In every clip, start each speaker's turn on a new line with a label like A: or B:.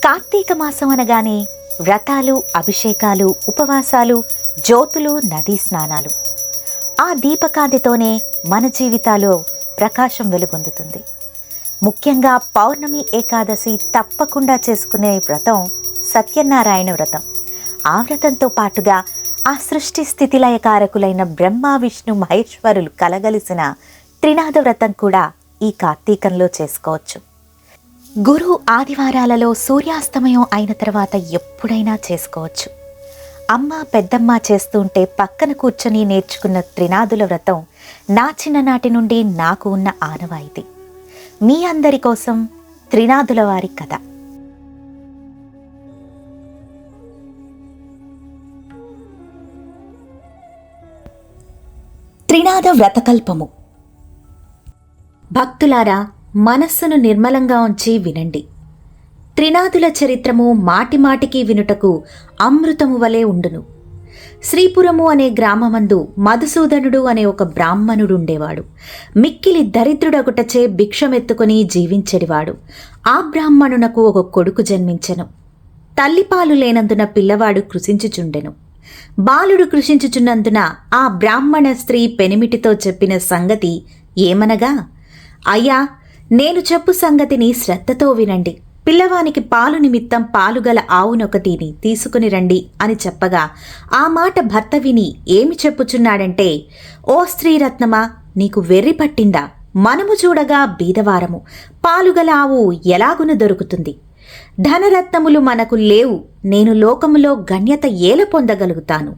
A: కార్తీక మాసం అనగానే వ్రతాలు, అభిషేకాలు, ఉపవాసాలు, జ్యోతులు, నదీ స్నానాలు. ఆ దీపకాంతితోనే మన జీవితాల్లో ప్రకాశం వెలుగొందుతుంది. ముఖ్యంగా పౌర్ణమి ఏకాదశి తప్పకుండా చేసుకునే వ్రతం సత్యనారాయణ వ్రతం. ఆ వ్రతంతో పాటుగా ఆ సృష్టి స్థితిలయకారకులైన బ్రహ్మ, విష్ణు, మహేశ్వరులు కలగలిసిన త్రినాద వ్రతం కూడా ఈ కార్తీకంలో చేసుకోవచ్చు. గురు ఆదివారాలలో సూర్యాస్తమయం అయిన తర్వాత ఎప్పుడైనా చేసుకోవచ్చు. అమ్మ, పెద్దమ్మ చేస్తుంటే పక్కన కూర్చొని నేర్చుకున్న త్రినాదుల వ్రతం నా చిన్ననాటి నుండి నాకు ఉన్న ఆనవాయితీ. మీ అందరి కోసం త్రినాదుల వారి కథ. త్రినాద వ్రతకల్పము. భక్తులారా, మనస్సును నిర్మలంగా ఉంచి వినండి. త్రినాదుల చరిత్రము మాటిమాటికి వినుటకు అమృతము వలె ఉండును. శ్రీపురము అనే గ్రామమందు మధుసూదనుడు అనే ఒక బ్రాహ్మణుడుండేవాడు. మిక్కిలి దరిద్రుడగుటచే భిక్షమెత్తుకుని జీవించెడివాడు. ఆ బ్రాహ్మణునకు ఒక కొడుకు జన్మించెను. తల్లిపాలు లేనందున పిల్లవాడు కృశించుచుండెను. బాలుడు కృశించుచున్నందున ఆ బ్రాహ్మణ స్త్రీ పెనిమిటితో చెప్పిన సంగతి ఏమనగా, అయ్యా, నేను చెప్పు సంగతిని శ్రద్ధతో వినండి. పిల్లవానికి పాలు నిమిత్తం పాలుగల ఆవునొకటిని తీసుకుని రండి అని చెప్పగా, ఆ మాట భర్త విని ఏమి చెప్పుచున్నాడంటే, ఓ స్త్రీరత్నమా, నీకు వెర్రి పట్టిందా? మనము చూడగా బీదవారము, పాలుగల ఆవు ఎలాగున దొరుకుతుంది? ధనరత్నములు మనకు లేవు. నేను లోకములో గణ్యత ఏల పొందగలుగుతాను.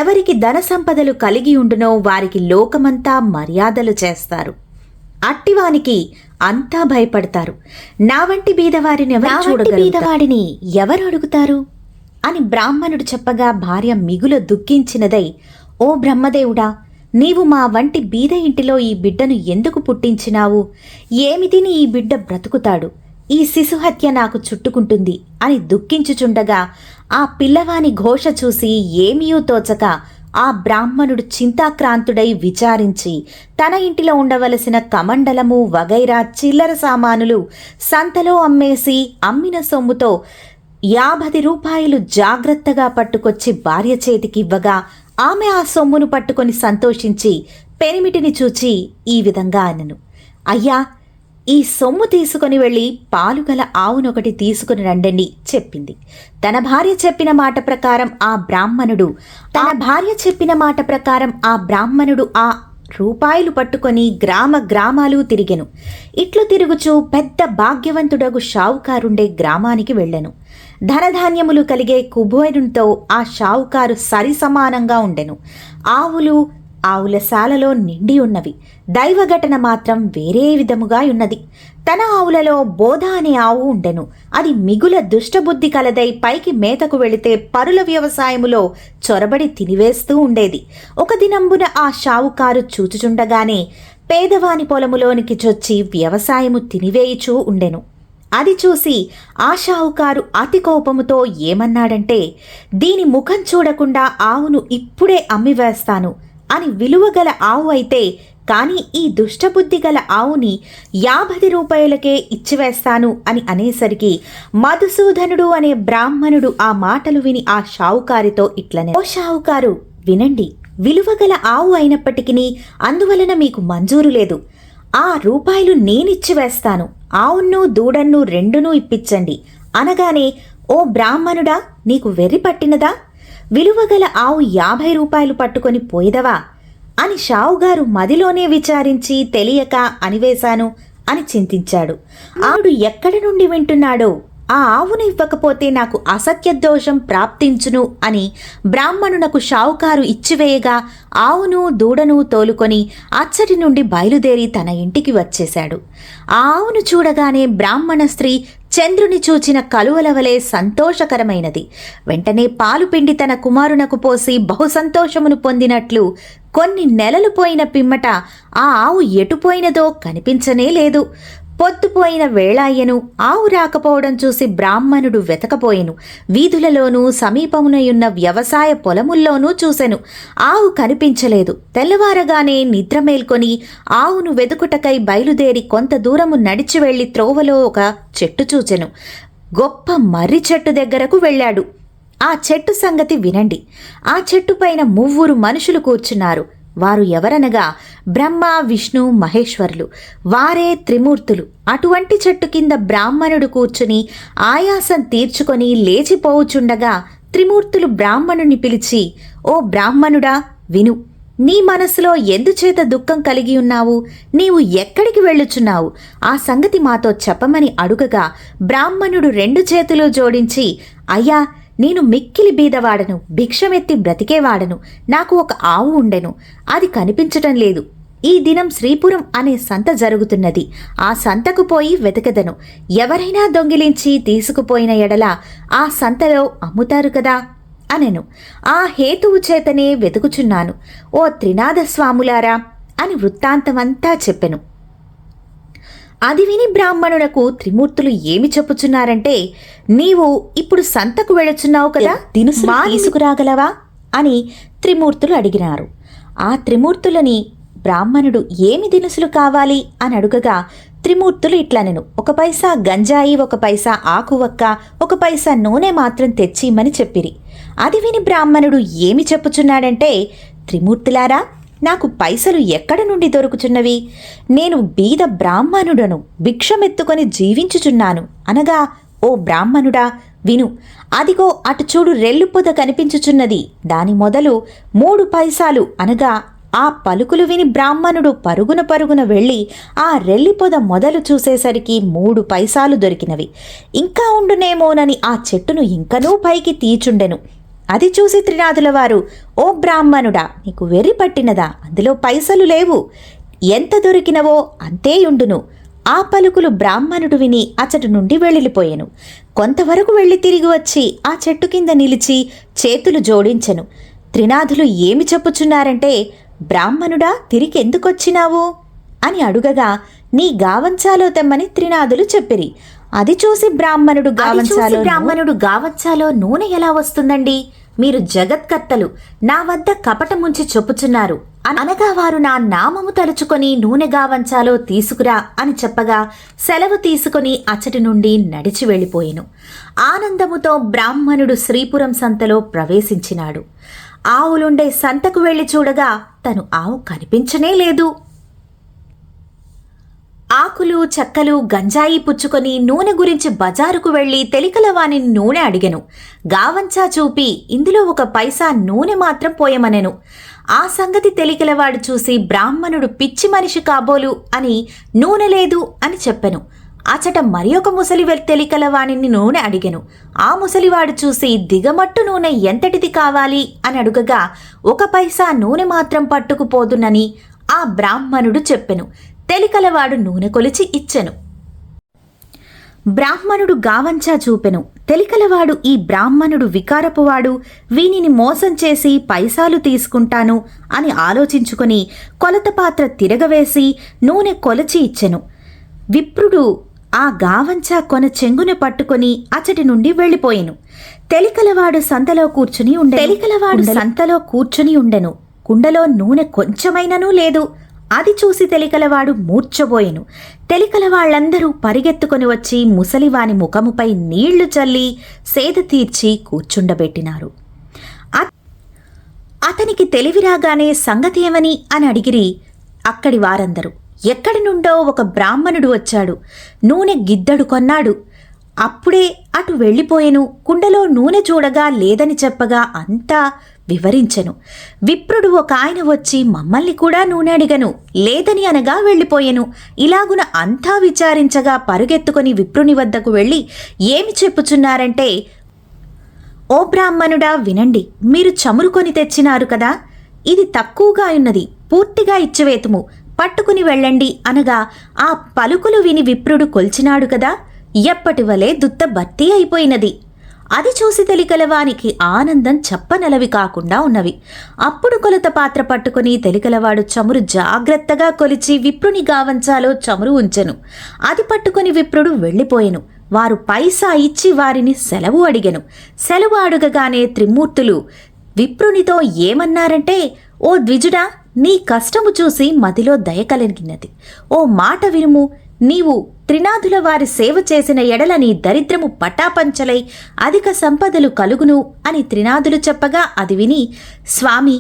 A: ఎవరికి ధన సంపదలు కలిగి ఉండునో వారికి లోకమంతా మర్యాదలు చేస్తారు. అట్టివానికి అంతా భయపడతారు. నా వంటి బీదవాడిని బీదవాడిని ఎవరు అడుగుతారు అని బ్రాహ్మణుడు చెప్పగా, భార్య మిగుల దుఃఖించినదై, ఓ బ్రహ్మదేవుడా, నీవు మా వంటి బీద ఇంటిలో ఈ బిడ్డను ఎందుకు పుట్టించినావు? ఏమి తిని ఈ బిడ్డ బ్రతుకుతాడు? ఈ శిశుహత్య నాకు చుట్టుకుంటుంది అని దుఃఖించుచుండగా, ఆ పిల్లవాని ఘోష చూసి ఏమీయూ తోచక ఆ బ్రాహ్మణుడు చింతాక్రాంతుడై విచారించి తన ఇంటిలో ఉండవలసిన కమండలము వగైరా చిల్లర సామానులు సంతలో అమ్మేసి అమ్మిన సొమ్ముతో 50 రూపాయలు జాగ్రత్తగా పట్టుకొచ్చి భార్య చేతికివ్వగా, ఆమె ఆ సొమ్మును పట్టుకొని సంతోషించి పెనిమిటిని చూచి ఈ విధంగా అనెను, అయ్యా, ఈ సొమ్ము తీసుకుని వెళ్ళి పాలుగల ఆవునొకటి తీసుకుని రండని చెప్పింది. తన భార్య చెప్పిన మాట ప్రకారం ఆ బ్రాహ్మణుడు ఆ రూపాయలు పట్టుకొని గ్రామాలు తిరిగెను. ఇట్లు తిరుగుచూ పెద్ద భాగ్యవంతుడగు షావుకారుండే గ్రామానికి వెళ్ళెను. ధనధాన్యములు కలిగే కుబేరునితో ఆ షావుకారు సరి సమానంగా ఉండెను. ఆవుల శాలలో నిండి ఉన్నవి. దైవఘటన మాత్రం వేరే విధముగా ఉన్నది. తన ఆవులలో బోధ అనే ఆవు ఉండెను. అది మిగుల దుష్టబుద్ధి కలదై పైకి మేతకు వెళితే పరుల వ్యవసాయములో చొరబడి తినివేస్తూ ఉండేది. ఒక దినంబున ఆ షావుకారు చూచుచుండగానే పేదవాని పొలములోనికి చొచ్చి వ్యవసాయము తినివేయుచూ ఉండెను. అది చూసి ఆ షావుకారు అతి కోపముతో ఏమన్నాడంటే, దీని ముఖం చూడకుండా ఆవును ఇప్పుడే అమ్మివేస్తాను అని విలువగల ఆవు అయితే, కానీ ఈ దుష్టబుద్ధి గల ఆవుని 50 రూపాయలకే ఇచ్చివేస్తాను అని అనేసరికి మధుసూదనుడు అనే బ్రాహ్మణుడు ఆ మాటలు విని ఆ షావుకారితో ఇట్లనే, ఓ షావుకారు, వినండి, విలువగల ఆవు అయినప్పటికీ అందువలన మీకు మంజూరు లేదు. ఆ రూపాయలు నేనిచ్చివేస్తాను. ఆవును దూడన్ను రెండునూ ఇప్పించండి అనగానే, ఓ బ్రాహ్మణుడా, నీకు వెర్రి పట్టినదా? విలువగల ఆవు 50 రూపాయలు పట్టుకొని పోయిదవా అని షావుగారు మదిలోనే విచారించి తెలియక అనివేశాను అని చింతించాడు. ఆవుడు ఎక్కడి నుండి వింటున్నాడో, ఆ ఆవును ఇవ్వకపోతే నాకు అసత్య దోషం ప్రాప్తించును అని బ్రాహ్మణునకు షావుకారు ఇచ్చివేయగా, ఆవును దూడను తోలుకొని అచ్చటి నుండి బయలుదేరి తన ఇంటికి వచ్చేశాడు. ఆ ఆవును చూడగానే బ్రాహ్మణ స్త్రీ చంద్రుని చూచిన కలువల వలె సంతోషకరమైనది. వెంటనే పాలు పిండి తన కుమారునకు పోసి బహు సంతోషమును పొందినట్లు కొన్ని నెలలు పోయిన పిమ్మట ఆ ఆవు ఎటుపోయినదో కనిపించనే లేదు. పొద్దుపోయిన వేళాయ్యను. ఆవు రాకపోవడం చూసి బ్రాహ్మణుడు వెతకపోయెను. వీధులలోనూ సమీపమునయున్న వ్యవసాయ పొలముల్లోనూ చూసెను. ఆవు కనిపించలేదు. తెల్లవారగానే నిద్ర మేల్కొని ఆవును వెతుకుటకై బయలుదేరి కొంత దూరము నడిచి వెళ్లి త్రోవలో ఒక చెట్టు చూచెను. గొప్ప మర్రి చెట్టు దగ్గరకు వెళ్ళాడు. ఆ చెట్టు సంగతి వినండి. ఆ చెట్టుపైన 3 మనుషులు కూర్చున్నారు. వారు ఎవరనగా బ్రహ్మ, విష్ణు, మహేశ్వరులు. వారే త్రిమూర్తులు. అటువంటి చెట్టు కింద బ్రాహ్మణుడు కూర్చుని ఆయాసం తీర్చుకొని లేచిపోవుచుండగా త్రిమూర్తులు బ్రాహ్మణుని పిలిచి, ఓ బ్రాహ్మణుడా, విను. నీ మనసులో ఎందుచేత దుఃఖం కలిగి ఉన్నావు? నీవు ఎక్కడికి వెళ్ళుచున్నావు? ఆ సంగతి మాతో చెప్పమని అడుగగా బ్రాహ్మణుడు 2 చేతులు జోడించి, అయ్యా, నేను మిక్కిలి బీదవాడను, భిక్షమెత్తి బ్రతికేవాడను. నాకు ఒక ఆవు ఉండెను, అది కనిపించటం లేదు. ఈ దినం శ్రీపురం అనే సంత జరుగుతున్నది. ఆ సంతకు పోయి వెతకదను. ఎవరైనా దొంగిలించి తీసుకుపోయిన ఎడల ఆ సంతలో అమ్ముతారు కదా అనెను. ఆ హేతువు చేతనే వెతుకుచున్నాను, ఓ త్రినాథస్వాములారా అని వృత్తాంతమంతా చెప్పెను. అది విని బ్రాహ్మణునకు త్రిమూర్తులు ఏమి చెప్పుచున్నారంటే, నీవు ఇప్పుడు సంతకు వెళుచున్నావు కదా, దినుసులు తీసుకురాగలవా అని త్రిమూర్తులు అడిగినారు. ఆ త్రిమూర్తులని బ్రాహ్మణుడు ఏమి దినుసులు కావాలి అని అడుగగా త్రిమూర్తులు ఇట్లనెను, 1 పైసా గంజాయి, 1 పైసా ఆకువక్క, 1 పైసా నూనె మాత్రం తెచ్చిమని చెప్పిరి. అది విని బ్రాహ్మణుడు ఏమి చెప్పుచున్నాడంటే, త్రిమూర్తులారా, నాకు పైసలు ఎక్కడ నుండి దొరుకుచున్నవి? నేను బీద బ్రాహ్మణుడను, భిక్షమెత్తుకొని జీవించుచున్నాను అనగా, ఓ బ్రాహ్మణుడా, విను. అదిగో అటు చూడు, రెల్లు పొద కనిపించుచున్నది. దాని మొదలు 3 పైసాలు అనగా ఆ పలుకులు విని బ్రాహ్మణుడు పరుగున వెళ్ళి ఆ రెల్లి పొద మొదలు చూసేసరికి 3 పైసాలు దొరికినవి. ఇంకా ఉండునేమోనని ఆ చెట్టును ఇంకనూ పైకి తీచుండెను. అది చూసి త్రినాథుల వారు, ఓ బ్రాహ్మణుడా, నీకు వెర్రి పట్టినదా? అందులో పైసలు లేవు. ఎంత దొరికినవో అంతేయుండును. ఆ పలుకులు బ్రాహ్మణుడు విని అచటి నుండి వెళ్ళిపోయెను. కొంతవరకు వెళ్ళి తిరిగి వచ్చి ఆ చెట్టు కింద నిలిచి చేతులు జోడించెను. త్రినాథులు ఏమి చెప్పుచున్నారంటే, బ్రాహ్మణుడా, తిరిగి ఎందుకొచ్చినావు అని అడుగగా నీ గావంచాలో తెమ్మని త్రినాథులు చెప్పిరి. అది చూసి బ్రాహ్మణుడు గావంచాలో నూనె ఎలా వస్తుందండి? మీరు జగత్కర్తలు, నా వద్ద కపటముంచి చెప్పుచున్నారు అనగా వారు నా నామము తలుచుకొని నూనె గావంచాలో తీసుకురా అని చెప్పగా సెలవు తీసుకుని అచ్చటి నుండి నడిచి వెళ్ళిపోయెను. ఆనందముతో బ్రాహ్మణుడు శ్రీపురం సంతలో ప్రవేశించినాడు. ఆవులుండే సంతకు వెళ్లి చూడగా తను ఆవు కనిపించనే లేదు. ఆకులు, చెక్కలు, గంజాయి పుచ్చుకొని నూనె గురించి బజారుకు వెళ్లి తెలికలవాని నూనె అడిగెను. గావంచా చూపి ఇందులో 1 పైసా నూనె మాత్రం పోయమనెను. ఆ సంగతి తెలికలవాడు చూసి బ్రాహ్మణుడు పిచ్చి మనిషి కాబోలు అని నూనె లేదు అని చెప్పెను. అచట మరి ఒక ముసలి తెలికలవాణిని నూనె అడిగెను. ఆ ముసలివాడు చూసి దిగమట్టు నూనె ఎంతటిది కావాలి అని అడుగగా 1 పైసా నూనె మాత్రం పట్టుకుపోదునని ఆ బ్రాహ్మణుడు చెప్పెను. తెలికలవాడు నూనె కొలిచి ఇచ్చెను. బ్రాహ్మణుడు గావంచా చూపెను. తెలికలవాడు, ఈ బ్రాహ్మణుడు వికారపువాడు, వీనిని మోసం చేసి పైసాలు తీసుకుంటాను అని ఆలోచించుకుని కొలత పాత్ర తిరగవేసి నూనె కొలిచి ఇచ్చెను. విప్రుడు ఆ గావంచా కొన చెంగున పట్టుకొని అచటి నుండి వెళ్ళిపోయెను. తెలికలవాడు సంతలో కూర్చుని ఉండెను. కుండలో నూనె కొంచెమైననూ లేదు. అది చూసి తెలికలవాడు మూర్ఛబోయెను. తెలికలవాళ్లందరూ పరిగెత్తుకొని వచ్చి ముసలివాని ముఖముపై నీళ్లు చల్లి సేద తీర్చి కూర్చుండబెట్టినారు. అతనికి తెలివిరాగానే సంగతి ఏమని అని అడిగిరి. అక్కడి వారందరూ, ఎక్కడి నుండో ఒక బ్రాహ్మణుడు వచ్చాడు, నూనె గిద్దడు కొన్నాడు, అప్పుడే అటు వెళ్ళిపోయెను. కుండలో నూనె చూడగా లేదని చెప్పగా అంతా వివరించెను. విప్రుడు ఒక ఆయన వచ్చి మమ్మల్ని కూడా నూనె అడిగను, లేదని అనగా వెళ్ళిపోయెను. ఇలాగున అంతా విచారించగా పరుగెత్తుకొని విప్రుని వద్దకు వెళ్ళి ఏమి చెప్పుచున్నారంటే, ఓ బ్రాహ్మణుడా, వినండి. మీరు చమురుకొని తెచ్చినారు కదా, ఇది తక్కువగా ఉన్నది, పూర్తిగా ఇచ్చివేతుము, పట్టుకుని వెళ్ళండి అనగా ఆ పలుకులు విని విప్రుడు కొల్చినాడు కదా, ఎప్పటివలే దుత్త భర్తీ అయిపోయినది. అది చూసి తెలికలవానికి ఆనందం చెప్పనలవి కాకుండా ఉన్నవి. అప్పుడు కొలత పాత్ర పట్టుకుని తెలికలవాడు చమురు జాగ్రత్తగా కొలిచి విప్రుని గావంచాలో చమురు ఉంచెను. అది పట్టుకుని విప్రుడు వెళ్ళిపోయెను. వారు పైసా ఇచ్చి వారిని సెలవు అడిగెను. సెలవు అడుగగానే త్రిమూర్తులు విప్రునితో ఏమన్నారంటే, ఓ ద్విజుడా, నీ కష్టము చూసి మదిలో దయ కలిగినది. ఓ మాట వినుము, నీవు త్రినాథుల వారి సేవ చేసిన ఎడల నీ దరిద్రము పటాపంచలై అధిక సంపదలు కలుగును అని త్రినాథులు చెప్పగా అది విని, స్వామి,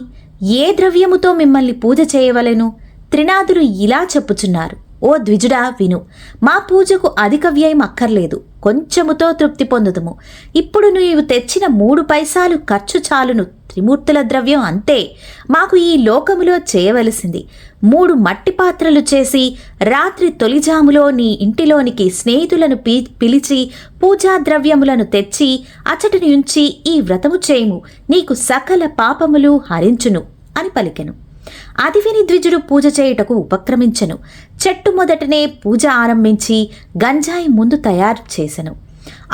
A: ఏ ద్రవ్యముతో మిమ్మల్ని పూజ చేయవలెను? త్రినాథులు ఇలా చెప్పుచున్నారు, ఓ ద్విజుడా విను, మా పూజకు అధిక వ్యయం అక్కర్లేదు, కొంచెముతో తృప్తి పొందుదుము. ఇప్పుడు నీవు తెచ్చిన 3 పైసాలు ఖర్చు చాలును. త్రిమూర్తుల ద్రవ్యం అంతే. మాకు ఈ లోకములో చేయవలసింది 3 మట్టి పాత్రలు చేసి రాత్రి తొలిజాములో నీ ఇంటిలోనికి స్నేహితులను పిలిచి పూజా ద్రవ్యములను తెచ్చి అచటిని ఉంచి ఈ వ్రతము చేయుము, నీకు సకల పాపములు హరించును అని పలికెను. అది విని ద్విజుడు పూజ చేయుటకు ఉపక్రమించెను. చెట్టు మొదటనే పూజ ఆరంభించి గంజాయి ముందు తయారు చేసెను.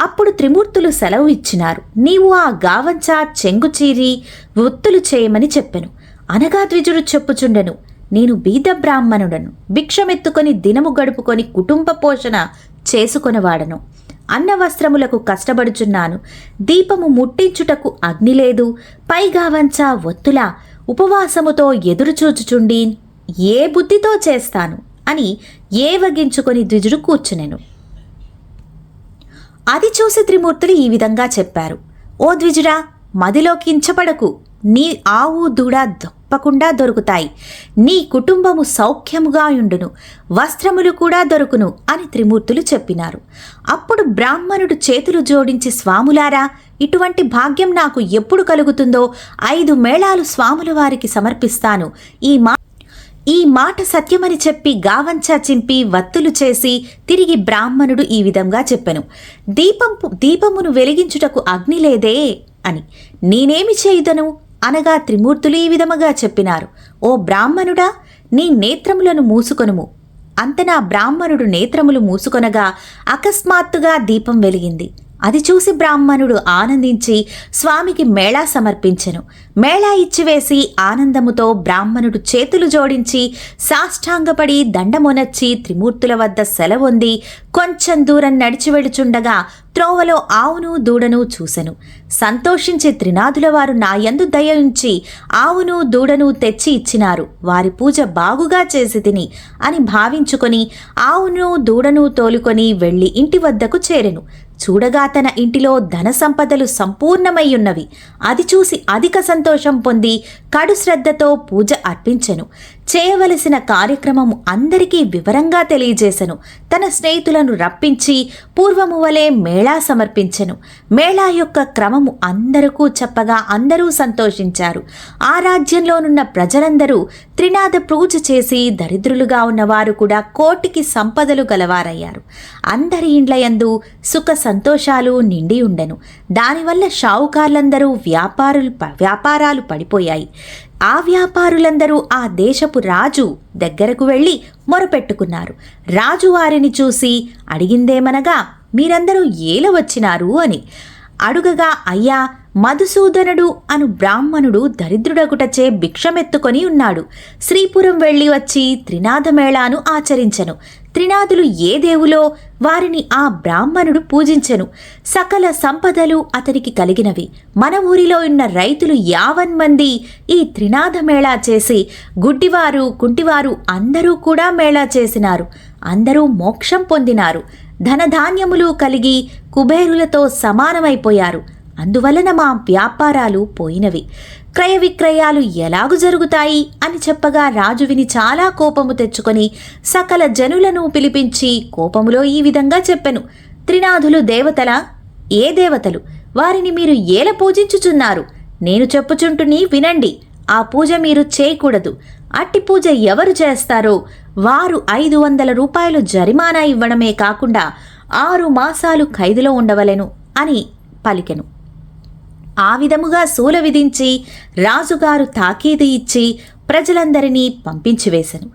A: అప్పుడు త్రిమూర్తులు సెలవు ఇచ్చినారు. నీవు ఆ గావంచా చెంగుచీరి వృత్తులు చేయమని చెప్పెను. అనగా ద్విజుడు చెప్పుచుండెను, నేను బీద బ్రాహ్మణుడను, భిక్షమెత్తుకొని దినము గడుపుకొని కుటుంబ పోషణ చేసుకొనవాడను. అన్న వస్త్రములకు కష్టపడుచున్నాను. దీపము ముట్టించుటకు అగ్ని లేదు. పైగావంచా ఒత్తులా ఉపవాసముతో ఎదురుచూచుచుండి ఏ బుద్ధితో చేస్తాను అని ఏవగించుకొని ద్విజుడు కూర్చునెను. అది చూసి త్రిమూర్తులు ఈ విధంగా చెప్పారు, ఓ ద్విజుడా, మదిలో కించపడకు. నీ ఆవు దూడ తప్పకుండా దొరుకుతాయి. నీ కుటుంబము సౌఖ్యముగా యుండును, వస్త్రములు కూడా దొరుకును అని త్రిమూర్తులు చెప్పినారు. అప్పుడు బ్రాహ్మణుడు చేతులు జోడించి, స్వాములారా, ఇటువంటి భాగ్యం నాకు ఎప్పుడు కలుగుతుందో 5 మేళాలు స్వాముల వారికి సమర్పిస్తాను. ఈ మాట సత్యమని చెప్పి గావంచా చింపి వత్తులు చేసి తిరిగి బ్రాహ్మణుడు ఈ విధంగా చెప్పెను, దీపమును వెలిగించుటకు అగ్ని లేదే అని. నేనేమి చేయుదను అనగా త్రిమూర్తులు ఈ విధముగా చెప్పినారు, ఓ బ్రాహ్మణుడా, నీ నేత్రములను మూసుకొనుము. అంతనా బ్రాహ్మణుడు నేత్రములు మూసుకొనగా అకస్మాత్తుగా దీపం వెలిగింది. అది చూసి బ్రాహ్మణుడు ఆనందించి స్వామికి మేళా సమర్పించెను. మేళా ఇచ్చివేసి ఆనందముతో బ్రాహ్మణుడు చేతులు జోడించి సాష్టాంగపడి దండమునర్చి త్రిమూర్తుల వద్ద సెలవొంది కొంచెం దూరం నడిచి వెళుచుండగా త్రోవలో ఆవును దూడను చూసెను. సంతోషించి త్రినాథుల వారు నా యందు దయ ఉంచి ఆవును దూడను తెచ్చి ఇచ్చినారు. వారి పూజ బాగుగా చేసి తిని అని భావించుకొని ఆవును దూడను తోలుకొని వెళ్లి ఇంటి వద్దకు చేరెను. చూడగా తన ఇంటిలో ధన సంపదలు సంపూర్ణమయ్యున్నవి. అది చూసి అధిక సంతోషం పొంది కడు శ్రద్ధతో పూజ అర్పించెను. చేయవలసిన కార్యక్రమము అందరికీ వివరంగా తెలియజేసెను. తన స్నేహితులను రప్పించి పూర్వము వలె మేళా సమర్పించెను. మేళా యొక్క క్రమము అందరికీ చెప్పగా అందరూ సంతోషించారు. ఆ రాజ్యంలోనున్న ప్రజలందరూ త్రినాథ పూజ చేసి దరిద్రులుగా ఉన్నవారు కూడా కోటికి సంపదలు గలవారయ్యారు. అందరి ఇండ్లయందు సుఖ సంతోషాలు నిండి ఉండెను. దానివల్ల షావుకార్లందరూ వ్యాపారాలు పడిపోయాయి. ఆ వ్యాపారులందరూ ఆ దేశపు రాజు దగ్గరకు వెళ్ళి మొరపెట్టుకున్నారు. రాజు వారిని చూసి అడిగిందేమనగా, మీరందరూ ఏల వచ్చినారు అని. అడుగగా, అయ్యా, మధుసూదనుడు అను బ్రాహ్మణుడు దరిద్రుడగుటచే భిక్షమెత్తుకొని ఉన్నాడు. శ్రీపురం వెళ్ళి వచ్చి త్రినాథమేళాను ఆచరించెను. త్రినాథులు ఏ దేవులో వారిని ఆ బ్రాహ్మణుడు పూజించెను. సకల సంపదలు అతనికి కలిగినవి. మన ఊరిలో ఉన్న రైతులు 50 మంది ఈ త్రినాథమేళా చేసి గుడ్డివారు కుంటివారు అందరూ కూడా మేళా చేసినారు. అందరూ మోక్షం పొందినారు. ధనధాన్యములు కలిగి కుబేరులతో సమానమైపోయారు. అందువలన మా వ్యాపారాలు పోయినవి. క్రయ విక్రయాలు ఎలాగు జరుగుతాయి అని చెప్పగా రాజు విని చాలా కోపము తెచ్చుకొని సకల జనులను పిలిపించి కోపములో ఈ విధంగా చెప్పెను, త్రినాథులు దేవతలా? ఏ దేవతలు? వారిని మీరు ఏల పూజించుచున్నారు? నేను చెప్పుచుంటుని వినండి. ఆ పూజ మీరు చేయకూడదు. అట్టి పూజ ఎవరు చేస్తారో వారు 500 రూపాయలు జరిమానా ఇవ్వడమే కాకుండా 6 మాసాలు ఖైదులో ఉండవలెను అని పలికెను. ఆ విధముగా శూల విధించి రాజుగారు తాకీదు ఇచ్చి ప్రజలందరినీ పంపించివేశను.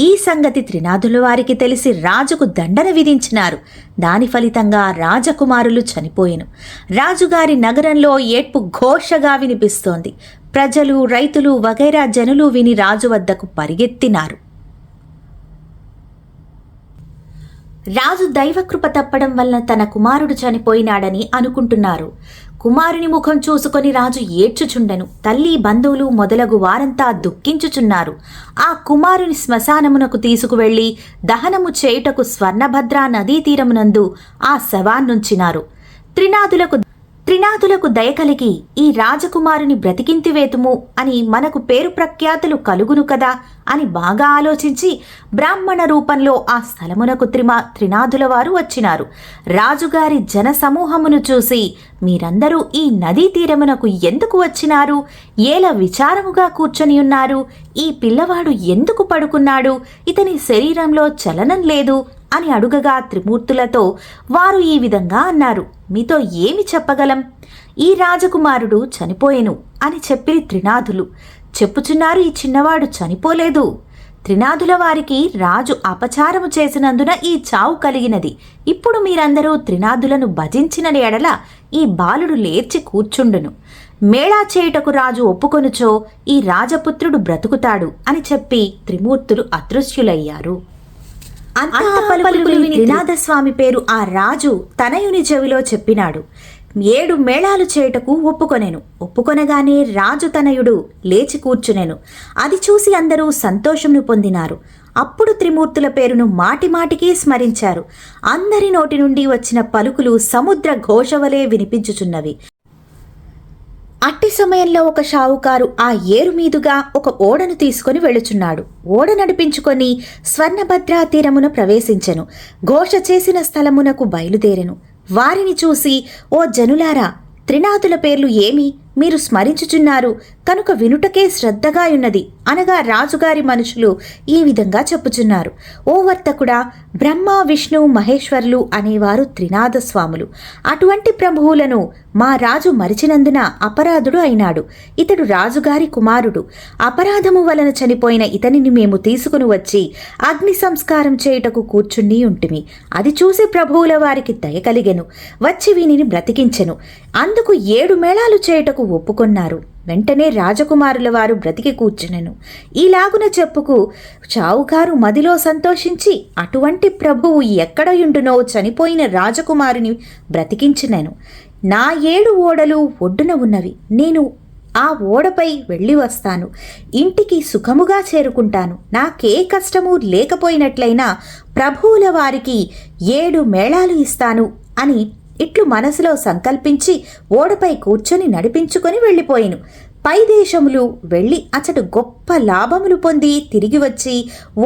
A: ఈ సంగతి త్రినాథుల వారికి తెలిసి రాజుకు దండన విధించినారు. దాని ఫలితంగా రాజకుమారులు చనిపోయెను. రాజుగారి నగరంలో ఏడ్పు ఘోషగా వినిపిస్తోంది. ప్రజలు, రైతులు వగైరా జనులు విని రాజు వద్దకు పరిగెత్తినారు. రాజు దైవకృప తప్పడం వలన తన కుమారుడు చనిపోయినాడని అనుకుంటున్నారు. కుమారుని ముఖం చూసుకొని రాజు ఏడ్చుచుండెను. తల్లి బంధువులు మొదలగు వారంతా దుఃఖించుచున్నారు. ఆ కుమారుని శ్మశానమునకు తీసుకువెళ్లి దహనము చేయుటకు స్వర్ణభద్రా నదీ తీరమునందు ఆ శవాన్నుంచినారు. త్రినాథులకు దయ కలిగి ఈ రాజకుమారుని బ్రతికింతివేతుము అని మనకు పేరు ప్రఖ్యాతులు కలుగును కదా అని బాగా ఆలోచించి బ్రాహ్మణ రూపంలో ఆ స్థలమునకు త్రినాథుల వారు వచ్చినారు. రాజుగారి జన సమూహమును చూసి, మీరందరూ ఈ నదీ తీరమునకు ఎందుకు వచ్చినారు? ఏల విచారముగా కూర్చొని ఉన్నారు? ఈ పిల్లవాడు ఎందుకు పడుకున్నాడు? ఇతని శరీరంలో చలనం లేదు అని అడుగగా త్రిమూర్తులతో వారు ఈ విధంగా అన్నారు. మీతో ఏమి చెప్పగలం? ఈ రాజకుమారుడు చనిపోయెను అని చెప్పిరి త్రినాథులు. చెప్పుచున్నారు, ఈ చిన్నవాడు చనిపోలేదు. త్రినాథుల వారికి రాజు అపచారము చేసినందున ఈ చావు కలిగినది. ఇప్పుడు మీరందరూ త్రినాథులను భజించిన ఎడల ఈ బాలుడు లేర్చి కూర్చుండును. మేళా చేయుటకు రాజు ఒప్పుకొనుచో ఈ రాజపుత్రుడు బ్రతుకుతాడు అని చెప్పి త్రిమూర్తులు అదృశ్యులయ్యారు. త్రినాథస్వామి పేరు ఆ రాజు తనయుని చెవిలో చెప్పినాడు. 7 మేళాలు చేయుటకు ఒప్పుకొనగానే రాజు తనయుడు లేచి కూర్చునెను. అది చూసి అందరూ సంతోషమును పొందినారు. అప్పుడు త్రిమూర్తుల పేరును మాటిమాటికి స్మరించారు. అందరి నోటి నుండి వచ్చిన పలుకులు సముద్ర ఘోషవలే వినిపించుచున్నవి. అట్టి సమయంలో ఒక షావుకారు ఆ ఏరు మీదుగా ఒక ఓడను తీసుకుని వెళుచున్నాడు. ఓడ నడిపించుకొని స్వర్ణభద్రా తీరమున ప్రవేశించెను. ఘోష చేసిన స్థలమునకు బయలుదేరెను. వారిని చూసి, ఓ జనులారా, త్రినాథుల పేర్లు ఏమి మీరు స్మరించుచున్నారు కనుక వినుటకే శ్రద్ధగా ఉన్నది అనగా రాజుగారి మనుషులు ఈ విధంగా చెప్పుచున్నారు. ఓ వర్తకుడా, బ్రహ్మ విష్ణు మహేశ్వరులు అనేవారు త్రినాథ స్వాములు. అటువంటి ప్రభువులను మా రాజు మరిచినందున అపరాధుడు అయినాడు. ఇతడు రాజుగారి కుమారుడు. అపరాధము వలన చనిపోయిన ఇతనిని మేము తీసుకుని వచ్చి అగ్ని సంస్కారం చేయుటకు కూర్చుని ఉంటిమి. అది చూసి ప్రభువుల వారికి దయ కలిగెను. వచ్చి వీనిని బ్రతికించెను. అందుకు 7 మేళాలు చేయుటకు ఒప్పుకొన్నారు. వెంటనే రాజకుమారుల వారు బ్రతికి కూర్చునెను. ఈలాగున చెప్పుకు చావుకారు మదిలో సంతోషించి, అటువంటి ప్రభువు ఎక్కడయుండునో చనిపోయిన రాజకుమారుని బ్రతికించినెను. నా 7 ఓడలు ఒడ్డున ఉన్నవి. నేను ఆ ఓడపై వెళ్ళి వస్తాను. ఇంటికి సుఖముగా చేరుకుంటాను. నాకే కష్టము లేకపోయినట్లయినా ప్రభువుల వారికి 7 మేళాలు ఇస్తాను అని ఇట్లు మనసులో సంకల్పించి ఓడపై కూర్చొని నడిపించుకొని వెళ్ళిపోయెను. పై దేశములు వెళ్ళి అచట గొప్ప లాభములు పొంది తిరిగి వచ్చి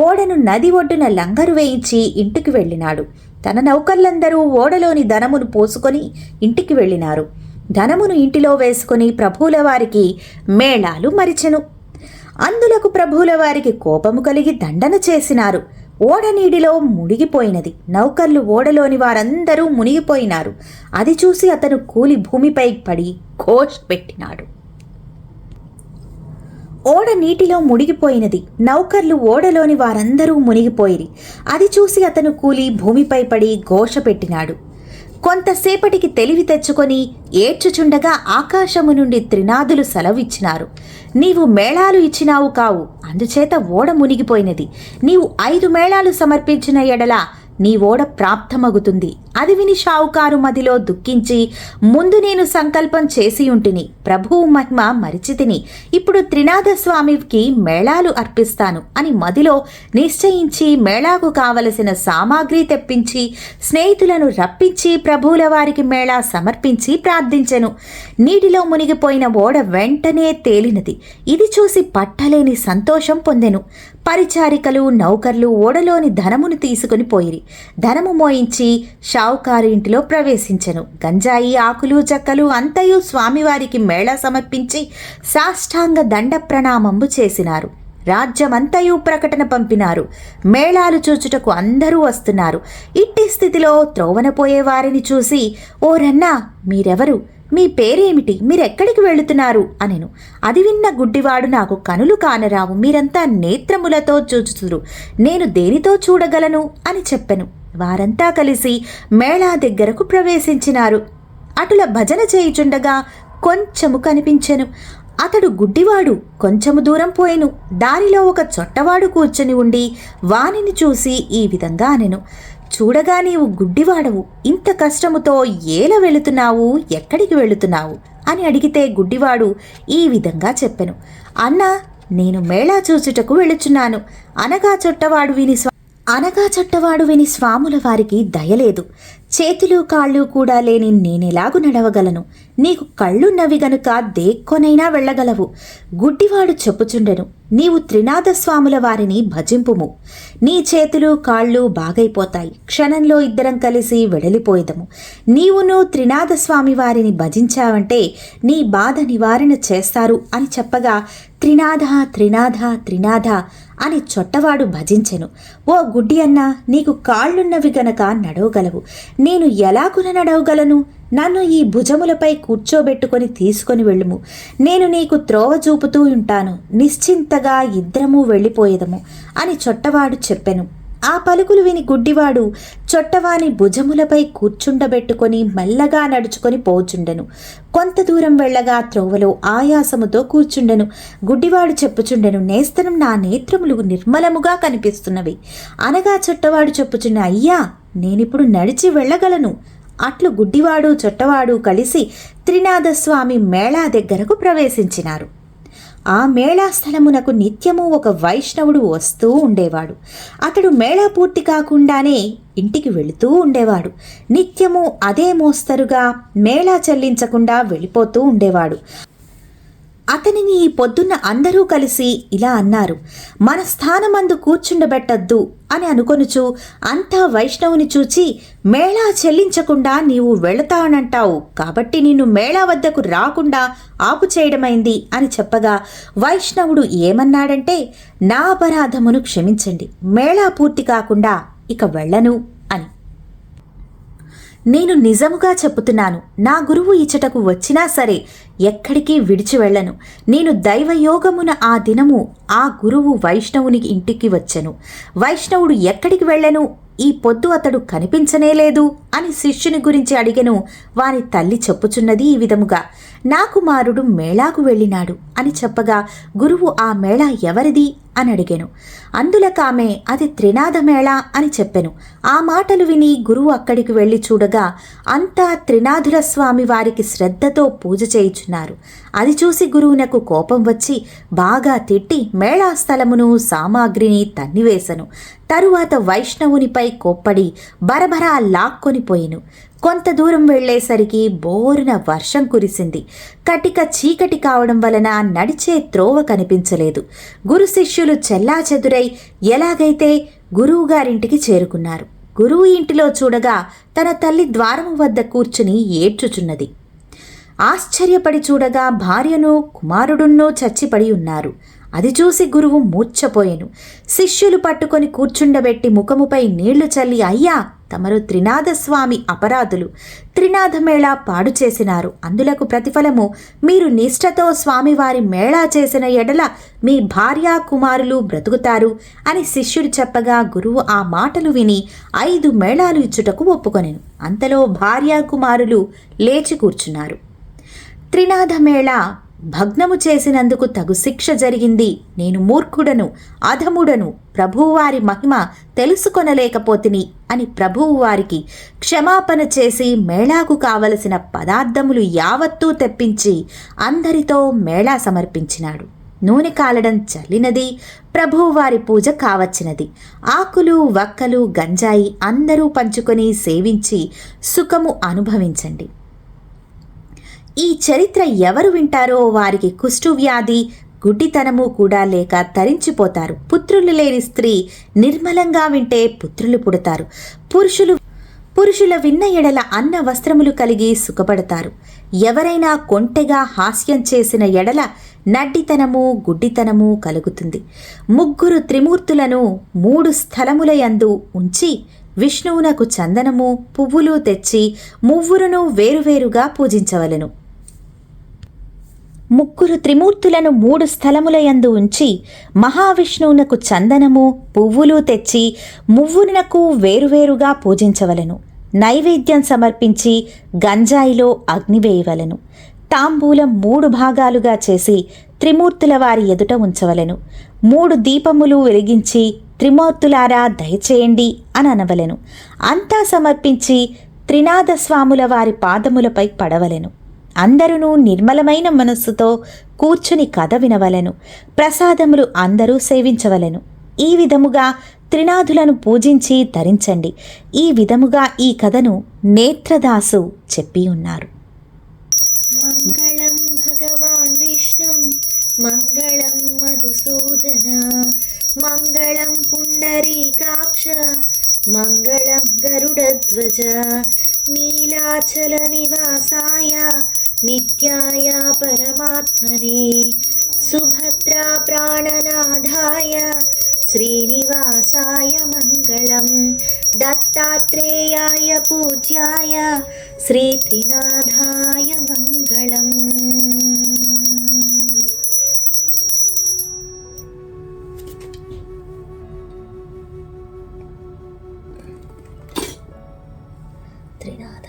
A: ఓడను నది ఒడ్డున లంగరు వేయించి ఇంటికి వెళ్ళినాడు. తన నౌకర్లందరూ ఓడలోని ధనమును పోసుకొని ఇంటికి వెళ్ళినారు. ధనమును ఇంటిలో వేసుకొని ప్రభువుల వారికి మేళాలు మరిచెను. అందులకు ప్రభువుల వారికి కోపము కలిగి దండన చేసినారు. ఓడ నీటిలో మునిగిపోయినది. నౌకర్లు ఓడలోని వారందరూ మునిగిపోయినారు. అది చూసి అతను కూలి భూమిపై పడి ఘోష పెట్టినాడు. ఓడ నీటిలో మునిగిపోయినది. నౌకర్లు ఓడలోని వారందరూ మునిగిపోయిరి. అది చూసి అతను కూలి భూమిపై పడి ఘోష పెట్టినాడు. కొంతసేపటికి తెలివి తెచ్చుకొని ఏడ్చుచుండగా ఆకాశము నుండి త్రినాథులు సెలవిచ్చినారు. నీవు మేళాలు ఇచ్చినావు కావు, అందుచేత ఓడ మునిగిపోయినది. నీవు 5 మేళాలు సమర్పించిన ఎడల నీ ఓడ ప్రాప్తమగుతుంది. అది విని షావుకారు మదిలో దుఃఖించి, ముందు నేను సంకల్పం చేసి ఉంటిని, ప్రభువు మహిమ మరిచితిని. ఇప్పుడు త్రినాథ స్వామికి మేళాలు అర్పిస్తాను అని మదిలో నిశ్చయించి మేళాకు కావలసిన సామాగ్రి తెప్పించి స్నేహితులను రప్పించి ప్రభువుల వారికి మేళా సమర్పించి ప్రార్థించెను. నీటిలో మునిగిపోయిన ఓడ వెంటనే తేలినది. ఇది చూసి పట్టలేని సంతోషం పొందెను. పరిచారికలు నౌకర్లు ఓడలోని ధనమును తీసుకుని పోయిరి. ధనము మోయించి షావుకారు ఇంటిలో ప్రవేశించెను. గంజాయి ఆకులు చెక్కలు అంతయు స్వామివారికి మేళా సమర్పించి సాష్టాంగ దండ ప్రణామంబు చేసినారు. రాజ్యమంతయు ప్రకటన పంపినారు. మేళాలు చూచుటకు అందరూ వస్తున్నారు. ఇట్టి స్థితిలో త్రోవన పోయే వారిని చూసి, ఓ రన్నా, మీరెవరు? మీ పేరేమిటి? మీరెక్కడికి వెళుతున్నారు అనెను. అది విన్న గుడ్డివాడు, నాకు కనులు కానరావు, మీరంతా నేత్రములతో చూచుతురు, నేను దేనితో చూడగలను అని చెప్పెను. వారంతా కలిసి మేళా దగ్గరకు ప్రవేశించినారు. అటుల భజన చేయుచుండగా కొంచెము కనిపించెను. అతడు గుడ్డివాడు. కొంచెము దూరం పోయెను. దారిలో ఒక చొట్టవాడు కూర్చొని ఉండి వానిని చూసి ఈ విధంగా అనెను. చూడగా నీవు గుడ్డివాడవు, ఇంత కష్టముతో ఏల వెళుతున్నావు, ఎక్కడికి వెళుతున్నావు అని అడిగితే గుడ్డివాడు ఈ విధంగా చెప్పెను. అన్నా, నేను మేళా చూచుటకు వెళుచున్నాను అనగా చుట్టవాడు విని స్వాముల వారికి దయలేదు. చేతులు కాళ్ళు కూడా లేని నేనెలాగు నడవగలను? నీకు కళ్ళున్నవి గనుక దేక్కొనైనా వెళ్ళగలవు. గుడ్డివాడు చెప్పుచుండెను, నీవు త్రినాథస్వాముల వారిని భజింపుము. నీ చేతులు కాళ్ళు బాగైపోతాయి. క్షణంలో ఇద్దరం కలిసి వెడలిపోయేదము. నీవును త్రినాథస్వామి వారిని భజించావంటే నీ బాధ నివారణ చేస్తారు అని చెప్పగా త్రినాథ త్రినాథ త్రినాథ అని చొట్టవాడు భజించెను. ఓ గుడ్డి అన్నా, నీకు కాళ్ళున్నవి గనక నడవగలవు. నేను ఎలాగున నడవగలను? నన్ను ఈ భుజములపై కూర్చోబెట్టుకొని తీసుకొని వెళ్ళుము. నేను నీకు త్రోవ చూపుతూ ఉంటాను. నిశ్చింతగా ఇద్దరము వెళ్ళిపోయేదము అని చొట్టవాడు చెప్పెను. ఆ పలుకులు విని గుడ్డివాడు చొట్టవాని భుజములపై కూర్చుండబెట్టుకొని మెల్లగా నడుచుకొని పోచుండెను. కొంత దూరం వెళ్ళగా త్రోవలో ఆయాసముతో కూర్చుండెను. గుడ్డివాడు చెప్పుచుండెను, నేస్తనం నా నేత్రములు నిర్మలముగా కనిపిస్తున్నవి అనగా చొట్టవాడు చెప్పుచుండె, అయ్యా, నేనిప్పుడు నడిచి వెళ్ళగలను. అట్లు గుడ్డివాడు చొట్టవాడు కలిసి త్రినాథస్వామి మేళా దగ్గరకు ప్రవేశించినారు. ఆ మేళా స్థలమునకు నిత్యము ఒక వైష్ణవుడు వస్తూ ఉండేవాడు. అతడు మేళా పూర్తి కాకుండానే ఇంటికి వెళుతూ ఉండేవాడు. నిత్యము అదే మోస్తరుగా మేళా చెల్లించకుండా వెళ్ళిపోతూ ఉండేవాడు. అతనిని ఈ పొద్దున్న అందరూ కలిసి ఇలా అన్నారు, మన స్థానమందు కూర్చుండబెట్టద్దు అని అనుకొనుచు అంతా వైష్ణవుని చూచి, మేళా చెల్లించకుండా నీవు వెళతానంటావు కాబట్టి నిన్ను మేళా వద్దకు రాకుండా ఆపు చేయడమైంది అని చెప్పగా వైష్ణవుడు ఏమన్నాడంటే, నా అపరాధమును క్షమించండి, మేళా పూర్తి కాకుండా ఇక వెళ్ళను అని. నేను నిజముగా చెప్పుతున్నాను, నా గురువు ఇచ్చటకు వచ్చినా సరే ఎక్కడికి విడిచి వెళ్ళను. నేను దైవయోగమున ఆ దినము ఆ గురువు వైష్ణవునికి ఇంటికి వచ్చెను. వైష్ణవుడు ఎక్కడికి వెళ్ళెను? ఈ పొద్దు అతడు కనిపించనేలేదు అని శిష్యుని గురించి అడిగెను. వాని తల్లి చెప్పుచున్నది ఈ విధముగా, నా కుమారుడు మేళాకు వెళ్ళినాడు అని చెప్పగా గురువు ఆ మేళా ఎవరిది అని అడిగెను. అందులకామె అది త్రినాథ మేళా అని చెప్పెను. ఆ మాటలు విని గురువు అక్కడికి వెళ్ళి చూడగా అంతా త్రినాథుల స్వామి వారికి శ్రద్ధతో పూజ చేయుచున్నారు. అది చూసి గురువునకు కోపం వచ్చి బాగా తిట్టి మేళా స్థలమును సామాగ్రిని తన్నివేశను. తరువాత వైష్ణవునిపై కోప్పడి బరబరా లాక్కొనిపోయెను. కొంత దూరం వెళ్లేసరికి బోరున వర్షం కురిసింది. కటిక చీకటి కావడం వలన నడిచే త్రోవ కనిపించలేదు. గురు శిష్యులు చెల్లాచెదురై ఎలాగైతే గురువుగారింటికి చేరుకున్నారు. గురువు ఇంటిలో చూడగా తన తల్లి ద్వారము వద్ద కూర్చుని ఏడ్చుచున్నది. ఆశ్చర్యపడి చూడగా భార్యను కుమారుడున్నో చచ్చిపడి ఉన్నారు. అది చూసి గురువు మూర్ఛపోయెను. శిష్యులు పట్టుకొని కూర్చుండబెట్టి ముఖముపై నీళ్లు చల్లి, అయ్యా, తమరు త్రినాథస్వామి అపరాధులు, త్రినాథ మేళా పాడు చేసినారు. అందులకు ప్రతిఫలము మీరు నిష్ఠతో స్వామివారి మేళా చేసిన ఎడల మీ భార్యా కుమారులు బ్రతుకుతారు అని శిష్యుడు చెప్పగా గురువు ఆ మాటలు విని 5 మేళాలు ఇచ్చుటకు ఒప్పుకొనెను. అంతలో భార్యా కుమారులు లేచి కూర్చున్నారు. త్రినాథ మేళా భగ్నము చేసినందుకు తగు శిక్ష జరిగింది. నేను మూర్ఖుడను, అధముడను, ప్రభువువారి మహిమ తెలుసుకొనలేకపోతిని అని ప్రభువువారికి క్షమాపణ చేసి మేళాకు కావలసిన పదార్థములు యావత్తూ తెప్పించి అందరితో మేళా సమర్పించినాడు. నూనె కాలడం చల్లినది, ప్రభువువారి పూజ కావచ్చినది. ఆకులు వక్కలు గంజాయి అందరూ పంచుకొని సేవించి సుఖము అనుభవించండి. ఈ చరిత్ర ఎవరు వింటారో వారికి కుష్ఠువ్యాధి, గుడ్డితనము కూడా లేక తరించిపోతారు. పుత్రులు లేని స్త్రీ నిర్మలంగా వింటే పుత్రులు పుడతారు. పురుషుల విన్న ఎడల అన్న వస్త్రములు కలిగి సుఖపడతారు. ఎవరైనా కొంటెగా హాస్యం చేసిన ఎడల నడ్డితనము, గుడ్డితనము కలుగుతుంది. 3 త్రిమూర్తులను 3 స్థలముల యందు ఉంచి విష్ణువునకు చందనము, పువ్వులు తెచ్చి మువ్వురును వేరువేరుగా పూజించవలెను. 3 త్రిమూర్తులను 3 స్థలముల యందు ఉంచి మహావిష్ణువునకు చందనము, పువ్వులు తెచ్చి మువ్వునకు వేరువేరుగా పూజించవలెను. నైవేద్యం సమర్పించి గంజాయిలో అగ్ని వేయవలెను. తాంబూలం 3 భాగాలుగా చేసి త్రిమూర్తుల వారి ఎదుట ఉంచవలెను. 3 దీపములు వెలిగించి త్రిమూర్తులారా దయచేయండి అని అనవలెను. అంతా సమర్పించి త్రినాథ స్వాముల వారి పాదములపై పడవలెను. అందరూ నిర్మలమైన మనస్సుతో కూర్చుని కథ వినవలెను. ప్రసాదములు అందరూ సేవించవలెను. ఈ విధముగా త్రినాథులను పూజించి తరించండి. ఈ విధముగా ఈ కథను నేత్రదాసు చెప్పి ఉన్నారు.
B: మంగళం భగవాన్ విష్ణు మంగళం మధుసూదన మంగళం పుండరీకాక్ష మంగళం గరుడధ్వజ నీలాచల నివాసాయ నిత్యాయ పరమాత్మనే సుభద్రా ప్రాణనాథాయ శ్రీనివాసాయ మంగళం దత్తాత్రేయాయ పూజ్యాయ శ్రీత్రినాథాయ మంగళం. త్రినాథ